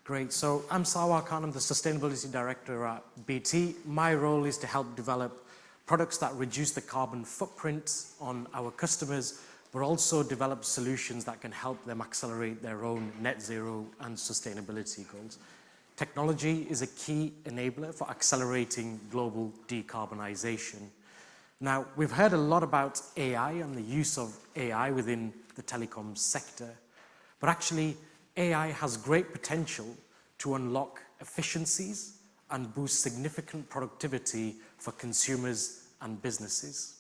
Great. So I'm Sarwar Khan. I'm the Sustainability Director at BT. My role is to help develop products that reduce the carbon footprint on our customers, but also develop solutions that can help them accelerate their own net zero and sustainability goals. Technology is a key enabler for accelerating global decarbonization. Now, we've heard a lot about AI and the use of AI within the telecoms sector, but actually AI has great potential to unlock efficiencies and boost significant productivity for consumers and businesses.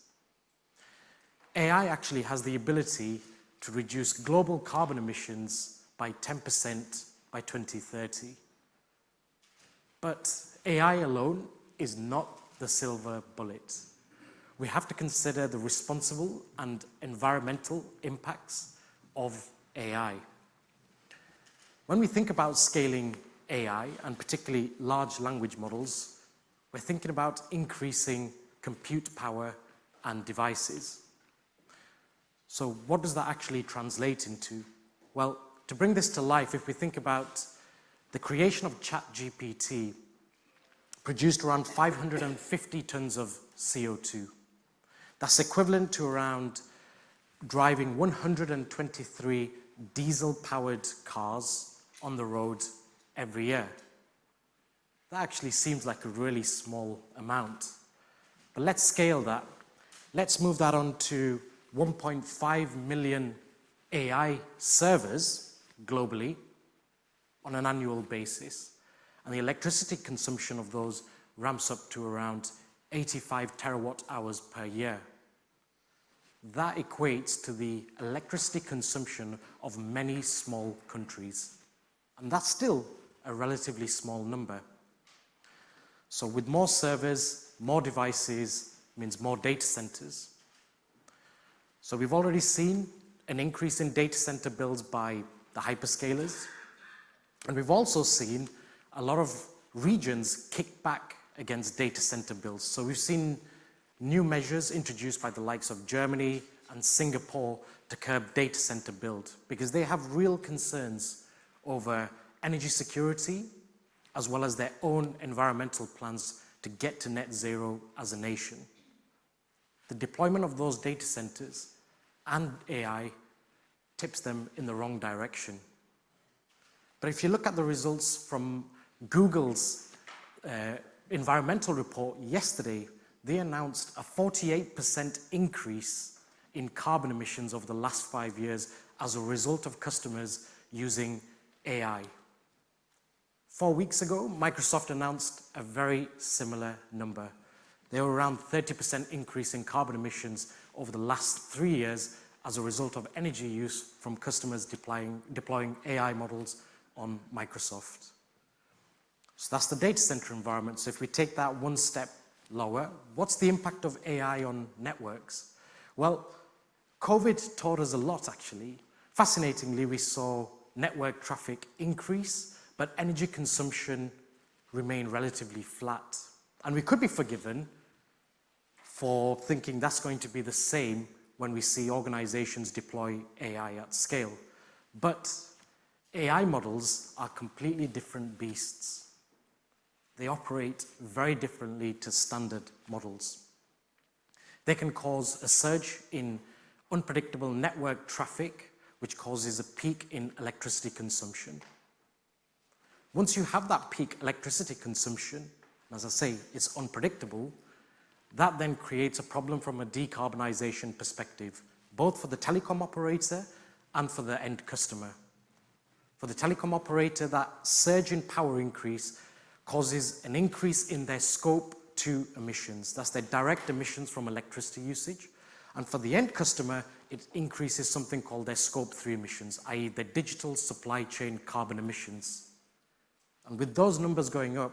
AI actually has the ability to reduce global carbon emissions by 10% by 2030. But AI alone is not the silver bullet. We have to consider the responsible and environmental impacts of AI. When we think about scaling AI, and particularly large language models, we're thinking about increasing compute power and devices. So what does that actually translate into? Well, to bring this to life, if we think about the creation of ChatGPT, produced around 550 tons of CO2. That's equivalent to around driving 123 diesel-powered cars on the road every year. That actually seems like a really small amount. But let's scale that. Let's move that on to 1.5 million AI servers globally on an annual basis. And the electricity consumption of those ramps up to around 85 terawatt hours per year. That equates to the electricity consumption of many small countries. And that's still a relatively small number. So with more servers, more devices means more data centers. So we've already seen an increase in data center builds by the hyperscalers. And we've also seen a lot of regions kick back against data center builds. So we've seen new measures introduced by the likes of Germany and Singapore to curb data center build because they have real concerns over energy security as well as their own environmental plans to get to net zero as a nation. The deployment of those data centers and AI tips them in the wrong direction. But if you look at the results from Google's environmental report yesterday, they announced a 48% increase in carbon emissions over the last 5 years as a result of customers using AI. 4 weeks ago, Microsoft announced a very similar number. There were around 30% increase in carbon emissions over the last 3 years as a result of energy use from customers deploying AI models on Microsoft. So that's the data center environment. So if we take that one step lower, what's the impact of AI on networks? Well, COVID taught us a lot, actually. Fascinatingly, we saw network traffic increase, but energy consumption remained relatively flat. And we could be forgiven for thinking that's going to be the same when we see organizations deploy AI at scale. But AI models are completely different beasts. They operate very differently to standard models. They can cause a surge in unpredictable network traffic, which causes a peak in electricity consumption. Once you have that peak electricity consumption, as I say, it's unpredictable, that then creates a problem from a decarbonization perspective, both for the telecom operator and for the end customer. For the telecom operator, that surge in power increase causes an increase in their scope 2 emissions. That's their direct emissions from electricity usage. And for the end customer, it increases something called their scope 3 emissions, i.e. their digital supply chain carbon emissions. And with those numbers going up,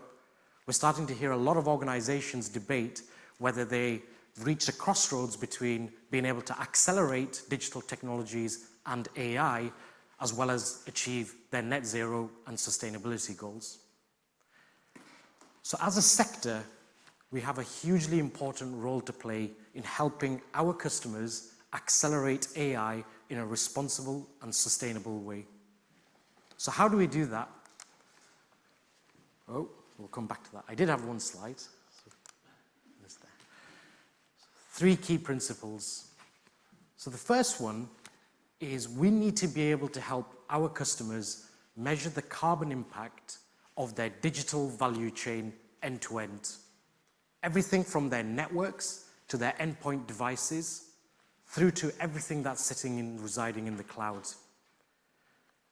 we're starting to hear a lot of organizations debate whether they reach a crossroads between being able to accelerate digital technologies and AI, as well as achieve their net zero and sustainability goals. So as a sector, we have a hugely important role to play in helping our customers accelerate AI in a responsible and sustainable way. So how do we do that? Oh, we'll come back to that. I did have one slide. So there's there. 3 key principles. So the first one is we need to be able to help our customers measure the carbon impact of their digital value chain end to end. Everything from their networks to their endpoint devices, through to everything that's residing in the cloud.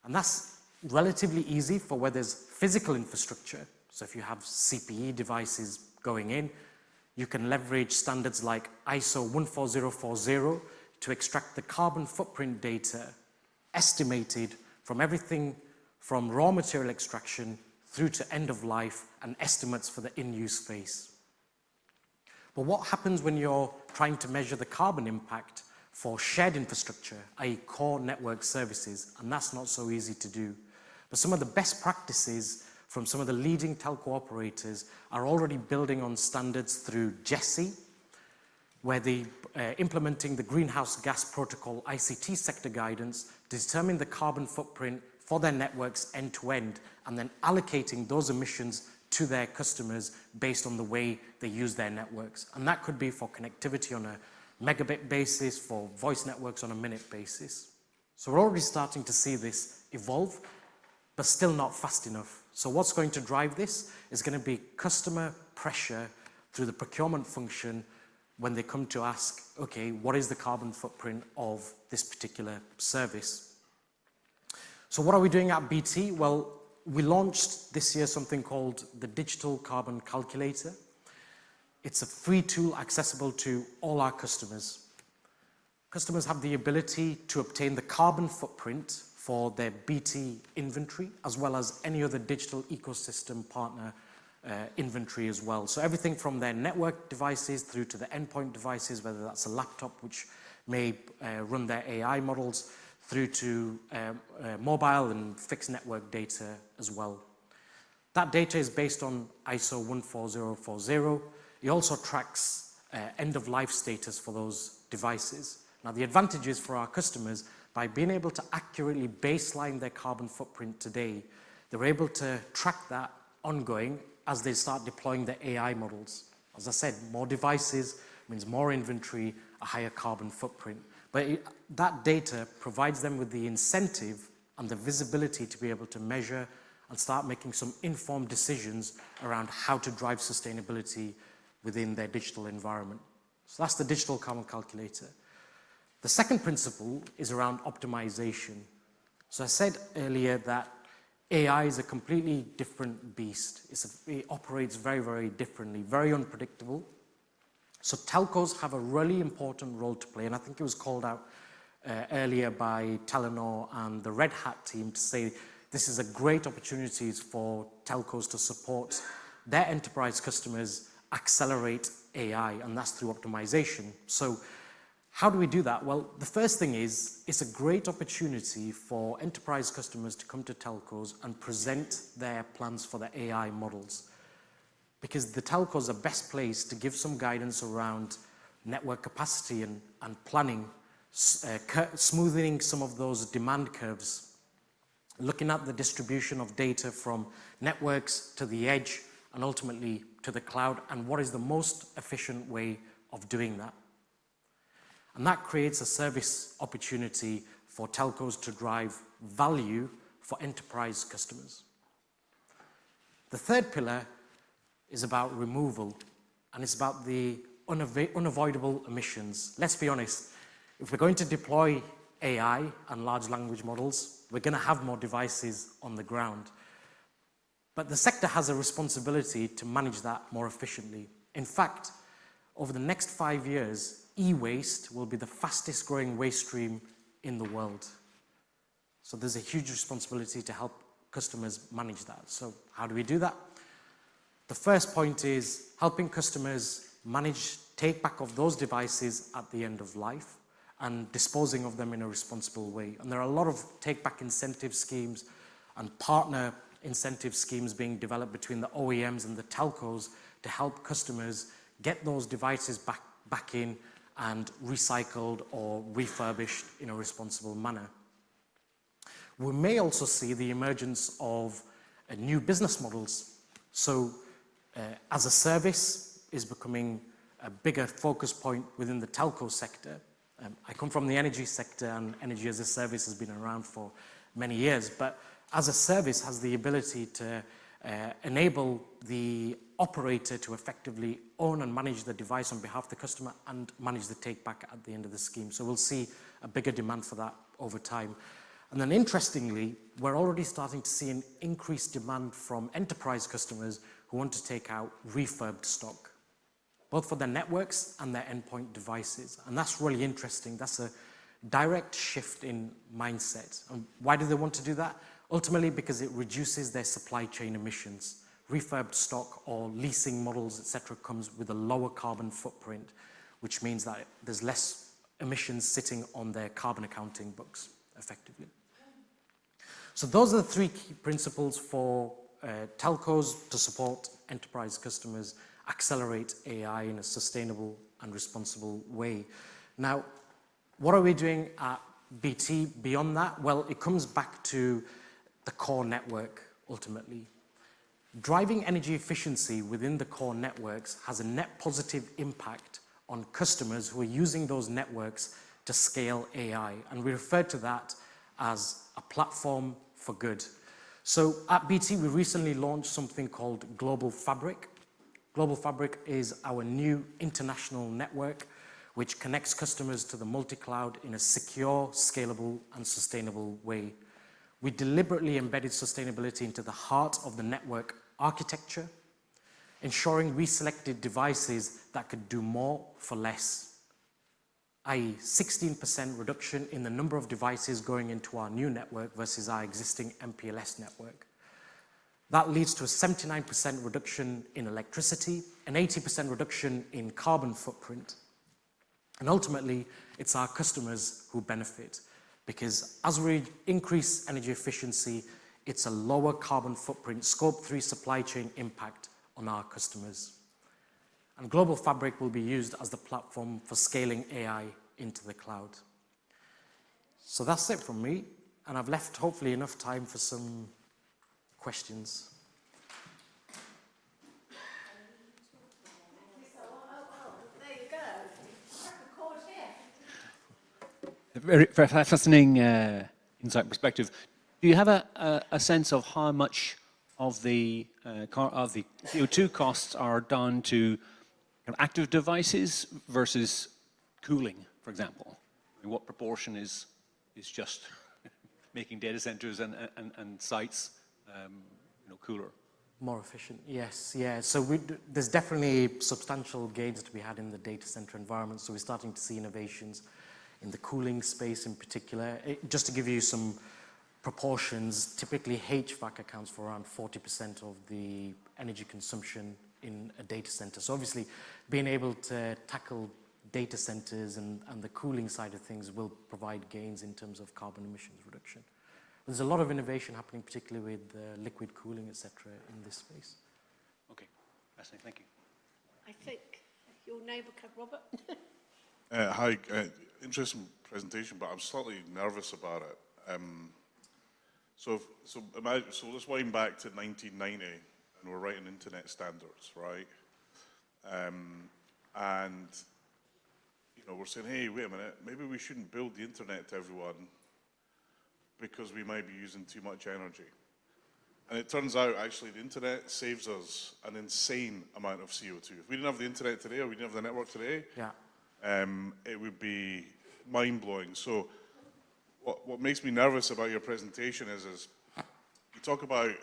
And that's relatively easy for where there's physical infrastructure. So if you have CPE devices going in, you can leverage standards like ISO 14040 to extract the carbon footprint data estimated from everything from raw material extraction through to end of life and estimates for the in-use phase. But what happens when you're trying to measure the carbon impact for shared infrastructure, i.e. core network services? And that's not so easy to do. But some of the best practices from some of the leading telco operators are already building on standards through GESI, where they implementing the Greenhouse Gas Protocol ICT sector guidance to determine the carbon footprint for their networks end to end, and then allocating those emissions to their customers based on the way they use their networks. And that could be for connectivity on a megabit basis, for voice networks on a minute basis. So we're already starting to see this evolve, but still not fast enough. So what's going to drive this is going to be customer pressure through the procurement function when they come to ask, okay, what is the carbon footprint of this particular service? So what are we doing at BT? Well, we launched this year something called the Digital Carbon Calculator. It's a free tool accessible to all our customers. Customers have the ability to obtain the carbon footprint for their BT inventory, as well as any other digital ecosystem partner inventory as well. So everything from their network devices through to the endpoint devices, whether that's a laptop which may run their AI models, through to mobile and fixed network data as well. That data is based on ISO 14040. It also tracks end-of-life status for those devices. Now, the advantages for our customers, by being able to accurately baseline their carbon footprint today, they're able to track that ongoing as they start deploying their AI models. As I said, more devices means more inventory, a higher carbon footprint. But that data provides them with the incentive and the visibility to be able to measure and start making some informed decisions around how to drive sustainability within their digital environment. So that's the Digital Carbon Calculator. The second principle is around optimization. So I said earlier that AI is a completely different beast. It operates very, very differently, very unpredictable. So telcos have a really important role to play, and I think it was called out earlier by Telenor and the Red Hat team to say this is a great opportunity for telcos to support their enterprise customers accelerate AI, and that's through optimization. So how do we do that? Well, the first thing is it's a great opportunity for enterprise customers to come to telcos and present their plans for their AI models, because the telcos are best placed to give some guidance around network capacity and planning, smoothing some of those demand curves, looking at the distribution of data from networks to the edge and ultimately to the cloud, and what is the most efficient way of doing that. And that creates a service opportunity for telcos to drive value for enterprise customers. The third pillar is about removal, and it's about the unavoidable emissions. Let's be honest, if we're going to deploy AI and large language models, we're going to have more devices on the ground. But the sector has a responsibility to manage that more efficiently. In fact, over the next 5 years, e-waste will be the fastest growing waste stream in the world. So there's a huge responsibility to help customers manage that. So how do we do that? The first point is helping customers manage take-back of those devices at the end of life and disposing of them in a responsible way. And there are a lot of take-back incentive schemes and partner incentive schemes being developed between the OEMs and the telcos to help customers get those devices back in and recycled or refurbished in a responsible manner. We may also see the emergence of new business models. So as a service is becoming a bigger focus point within the telco sector. I come from the energy sector, and energy as a service has been around for many years, but as a service has the ability to enable the operator to effectively own and manage the device on behalf of the customer and manage the take back at the end of the scheme. So we'll see a bigger demand for that over time. And then interestingly, we're already starting to see an increased demand from enterprise customers who want to take out refurbed stock, both for their networks and their endpoint devices. And that's really interesting. That's a direct shift in mindset. And why do they want to do that? Ultimately, because it reduces their supply chain emissions. Refurbed stock or leasing models, etc., comes with a lower carbon footprint, which means that there's less emissions sitting on their carbon accounting books, effectively. So those are the three key principles for telcos to support enterprise customers, accelerate AI in a sustainable and responsible way. Now, what are we doing at BT beyond that? Well, it comes back to the core network, ultimately. Driving energy efficiency within the core networks has a net positive impact on customers who are using those networks to scale AI. And we refer to that as a platform for good. So at BT, we recently launched something called Global Fabric. Global Fabric is our new international network which connects customers to the multi-cloud in a secure, scalable, and sustainable way. We deliberately embedded sustainability into the heart of the network architecture, ensuring we selected devices that could do more for less, i.e. 16% reduction in the number of devices going into our new network versus our existing MPLS network. That leads to a 79% reduction in electricity, an 80% reduction in carbon footprint. And ultimately, it's our customers who benefit, because as we increase energy efficiency, it's a lower carbon footprint, Scope 3 supply chain impact on our customers. And Global Fabric will be used as the platform for scaling AI into the cloud. So that's it from me, and I've left hopefully enough time for some questions. There you go. Record here. Very fascinating insight perspective. Do you have a sense of how much of the CO2 costs are down to active devices versus cooling, for example? And what proportion is just making data centers and sites cooler? More efficient, yes, yeah. So there's definitely substantial gains to be had in the data center environment. So we're starting to see innovations in the cooling space in particular. Just to give you some proportions, typically HVAC accounts for around 40% of the energy consumption in a data center. So obviously, being able to tackle data centers and the cooling side of things will provide gains in terms of carbon emissions reduction. There's a lot of innovation happening, particularly with liquid cooling, etc., in this space. Okay, fascinating. Thank you. I think your neighbour, Robert. Hi, interesting presentation, but I'm slightly nervous about it. So let's wind back to 1990, and we're writing internet standards, right? And we're saying, hey, wait a minute, maybe we shouldn't build the internet to everyone because we might be using too much energy. And it turns out, actually, the internet saves us an insane amount of CO2. If we didn't have the internet today, or we didn't have the network today, it would be mind-blowing. So what makes me nervous about your presentation is you talk about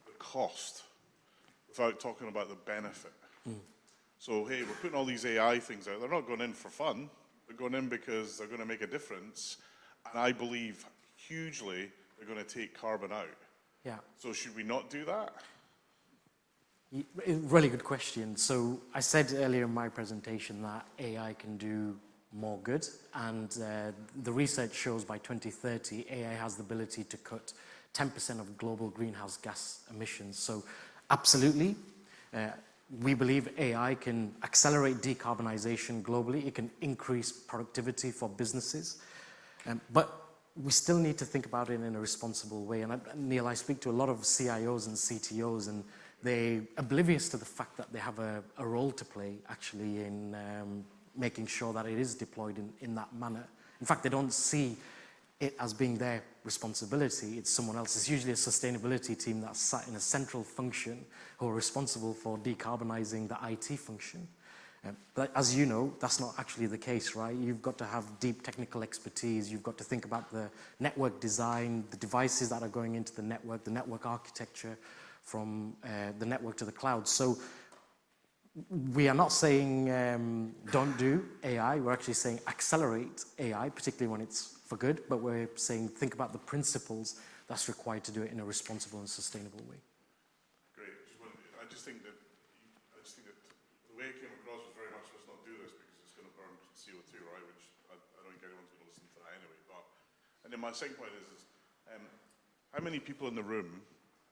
the cost without talking about the benefit. So, hey, we're putting all these AI things out. They're not going in for fun. They're going in because they're going to make a difference. And I believe hugely they're going to take carbon out. Yeah. So should we not do that? Really good question. So I said earlier in my presentation that AI can do more good, and the research shows by 2030 AI has the ability to cut 10% of global greenhouse gas emissions. So absolutely, we believe AI can accelerate decarbonization globally. It can increase productivity for businesses, but we still need to think about it in a responsible way. And Neil, I speak to a lot of CIOs and CTOs, and they're oblivious to the fact that they have a role to play actually in making sure that it is deployed in that manner. In fact, they don't see it as being their responsibility. It's someone else. It's usually a sustainability team that's sat in a central function who are responsible for decarbonizing the IT function. But as you know, that's not actually the case, right? You've got to have deep technical expertise. You've got to think about the network design, the devices that are going into the network architecture from the network to the cloud. So we are not saying don't do AI. We're actually saying accelerate AI, particularly when it's for good. But we're saying think about the principles that's required to do it in a responsible and sustainable way. Great. I just think that the way it came across was very much let's not do this because it's going to burn CO2, right? Which I don't think anyone's going to listen to that anyway. And then my second point is how many people in the room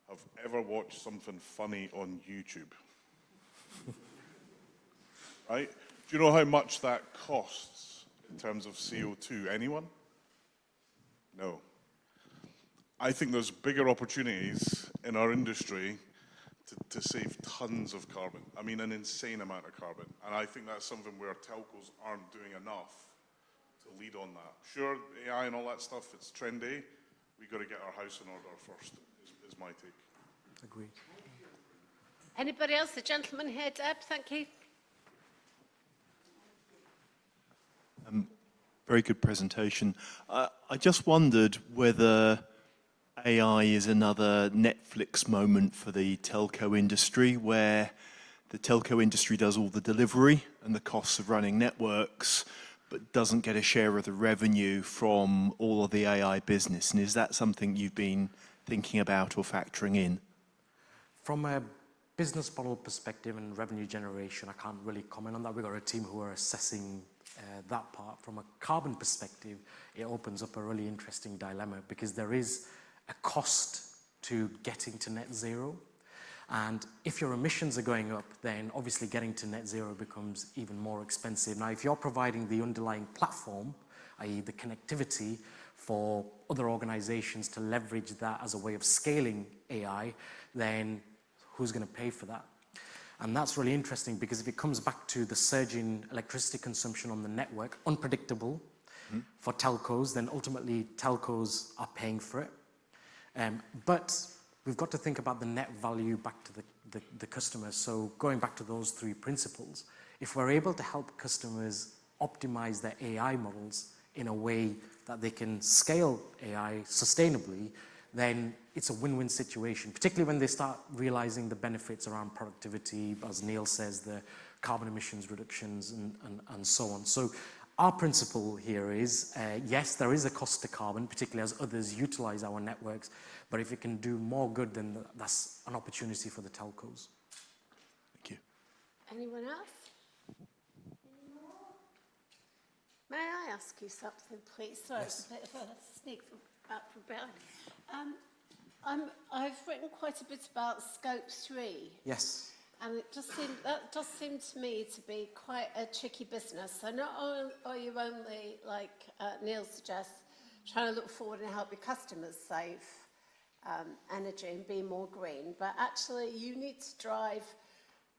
have ever watched something funny on YouTube? Right? Do you know how much that costs in terms of CO2? Anyone? No. I think there's bigger opportunities in our industry to save tons of carbon. I mean, an insane amount of carbon. And I think that's something where telcos aren't doing enough to lead on that. Sure, AI and all that stuff, it's trendy. We've got to get our house in order first, is my take. Agreed. Anybody else? The gentleman here, Deb, thank you. Very good presentation. I just wondered whether AI is another Netflix moment for the telco industry, where the telco industry does all the delivery and the costs of running networks, but doesn't get a share of the revenue from all of the AI business. And is that something you've been thinking about or factoring in? From a business model perspective and revenue generation, I can't really comment on that. We've got a team who are assessing that part. From a carbon perspective, it opens up a really interesting dilemma because there is a cost to getting to net zero. And if your emissions are going up, then obviously getting to net zero becomes even more expensive. Now, if you're providing the underlying platform, i.e. the connectivity for other organizations to leverage that as a way of scaling AI, then who's going to pay for that? And that's really interesting because if it comes back to the surge in electricity consumption on the network, unpredictable for telcos, then ultimately telcos are paying for it. But we've got to think about the net value back to the customer. So going back to those three principles, if we're able to help customers optimize their AI models in a way that they can scale AI sustainably, then it's a win-win situation, particularly when they start realizing the benefits around productivity, as Neil says, the carbon emissions reductions and so on. So our principle here is, yes, there is a cost to carbon, particularly as others utilize our networks, but if it can do more good, then that's an opportunity for the telcos. Thank you. Anyone else? Any more? May I ask you something, please? Sorry, Yes. it's a bit of a sneak up from behind. I've written quite a bit about Scope 3. Yes. And that does seem to me to be quite a tricky business. So not only are you only, like Neil suggests, trying to look forward and help your customers save energy and be more green, but actually you need to drive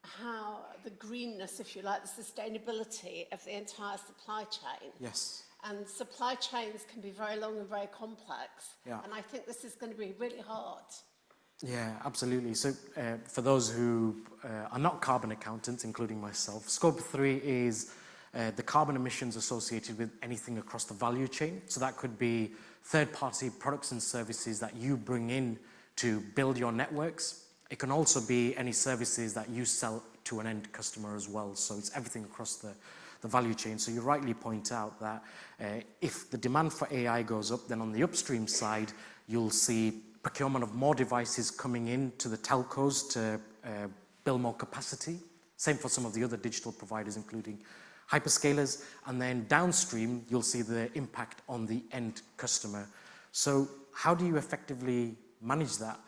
how the greenness, if you like, the sustainability of the entire supply chain. Yes. And supply chains can be very long and very complex. Yeah. And I think this is going to be really hard. Yeah, absolutely. So for those who are not carbon accountants, including myself, Scope 3 is the carbon emissions associated with anything across the value chain. So that could be third-party products and services that you bring in to build your networks. It can also be any services that you sell to an end customer as well. So it's everything across the value chain. So you rightly point out that if the demand for AI goes up, then on the upstream side, you'll see procurement of more devices coming in to the telcos to build more capacity. Same for some of the other digital providers, including hyperscalers. And then downstream, you'll see the impact on the end customer. So how do you effectively manage that?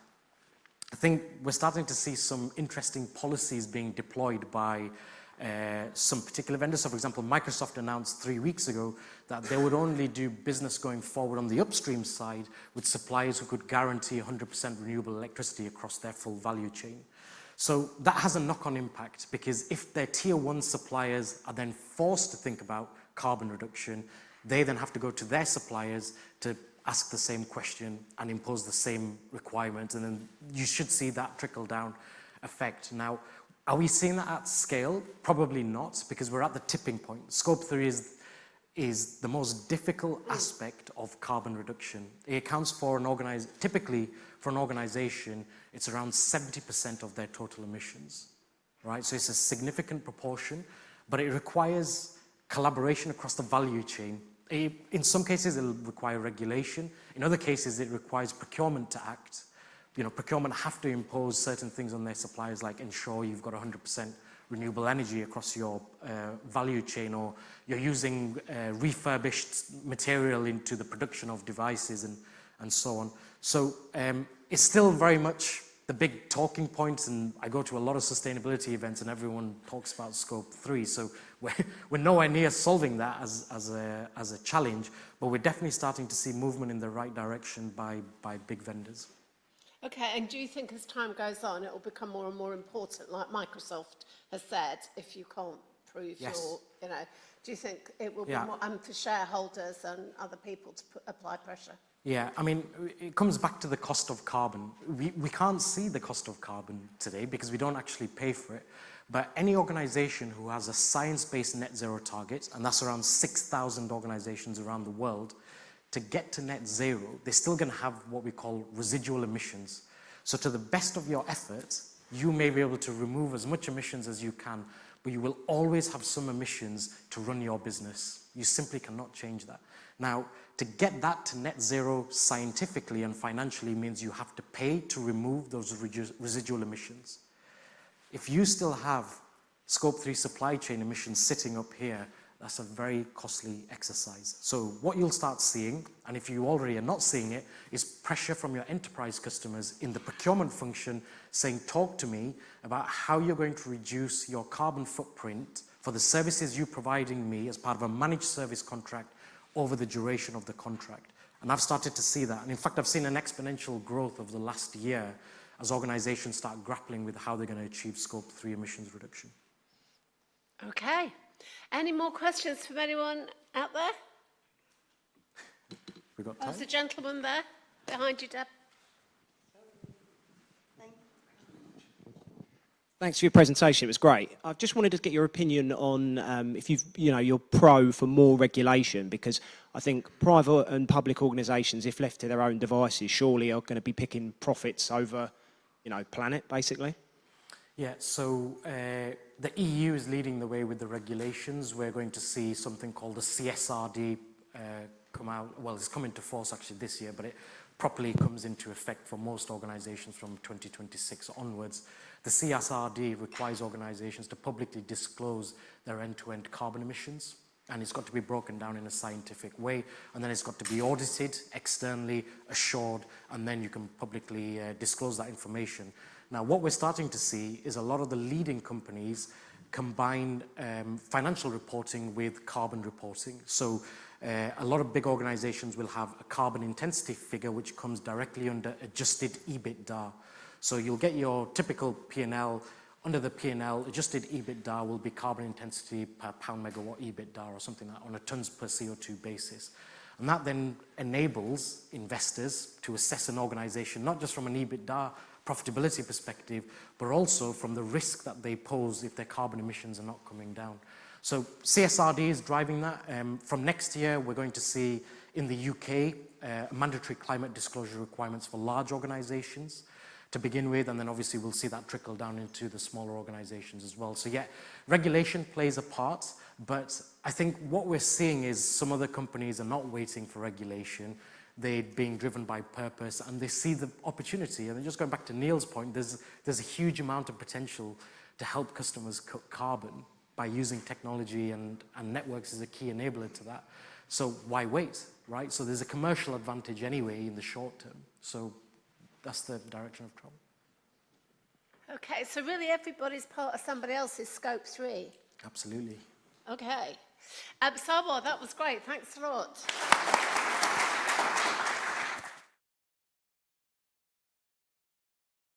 I think we're starting to see some interesting policies being deployed by some particular vendors. So for example, Microsoft announced 3 weeks ago that they would only do business going forward on the upstream side with suppliers who could guarantee 100% renewable electricity across their full value chain. So that has a knock-on impact, because if their tier one suppliers are then forced to think about carbon reduction, they then have to go to their suppliers to ask the same question and impose the same requirement, and then you should see that trickle down effect. Now, are we seeing that at scale? Probably not, because we're at the tipping point. Scope 3 is the most difficult aspect of carbon reduction. It accounts for typically for an organization, it's around 70% of their total emissions, right? So it's a significant proportion, but it requires collaboration across the value chain. In some cases, it'll require regulation. In other cases, it requires procurement to act. You know, procurement have to impose certain things on their suppliers, like ensure you've got 100% renewable energy across your value chain, or you're using refurbished material into the production of devices and so on. So it's still very much the big talking points, and I go to a lot of sustainability events and everyone talks about Scope 3. So we're nowhere near solving that as a challenge, but we're definitely starting to see movement in the right direction by big vendors. Okay, and do you think as time goes on, it will become more and more important, like Microsoft has said, if you can't prove Yes. your, do you think it will be Yeah. more, for shareholders and other people to apply pressure? Yeah, I mean, it comes back to the cost of carbon. We can't see the cost of carbon today because we don't actually pay for it. But any organization who has a science-based net zero target, and that's around 6,000 organizations around the world, to get to net zero, they're still going to have what we call residual emissions. So to the best of your efforts, you may be able to remove as much emissions as you can, but you will always have some emissions to run your business. You simply cannot change that. Now, to get that to net zero scientifically and financially means you have to pay to remove those residual emissions. If you still have Scope 3 supply chain emissions sitting up here, that's a very costly exercise. So what you'll start seeing, and if you already are not seeing it, is pressure from your enterprise customers in the procurement function saying, talk to me about how you're going to reduce your carbon footprint for the services you're providing me as part of a managed service contract over the duration of the contract. And I've started to see that. And in fact, I've seen an exponential growth over the last year as organizations start grappling with how they're going to achieve Scope 3 emissions reduction. Okay. Any more questions from anyone out there? We got Oh, time? there's a gentleman there behind you, Deb. Thanks for your presentation. It was great. I just wanted to get your opinion on if you're pro for more regulation, because I think private and public organisations, if left to their own devices, surely are going to be picking profits over, planet, basically. Yeah, so the EU is leading the way with the regulations. We're going to see something called the CSRD come out. Well, it's come into force actually this year, but it properly comes into effect for most organizations from 2026 onwards. The CSRD requires organizations to publicly disclose their end-to-end carbon emissions, and it's got to be broken down in a scientific way, and then it's got to be audited, externally assured, and then you can publicly disclose that information. Now, what we're starting to see is a lot of the leading companies combine financial reporting with carbon reporting. So a lot of big organizations will have a carbon intensity figure which comes directly under adjusted EBITDA. So you'll get your typical P&L. Under the P&L, adjusted EBITDA will be carbon intensity per pound megawatt EBITDA or something like that on a tons per CO2 basis. And that then enables investors to assess an organization, not just from an EBITDA profitability perspective, but also from the risk that they pose if their carbon emissions are not coming down. So CSRD is driving that. From next year, we're going to see in the UK mandatory climate disclosure requirements for large organizations to begin with, and then obviously we'll see that trickle down into the smaller organizations as well. So yeah, regulation plays a part, but I think what we're seeing is some other companies are not waiting for regulation. They're being driven by purpose, and they see the opportunity. And just going back to Neil's point, there's a huge amount of potential to help customers cut carbon by using technology, and networks is a key enabler to that. So why wait, right? So there's a commercial advantage anyway in the short term. So that's the direction of travel. Okay, so really everybody's part of somebody else's Scope 3. Absolutely. Okay. Sarwar, that was great. Thanks a lot.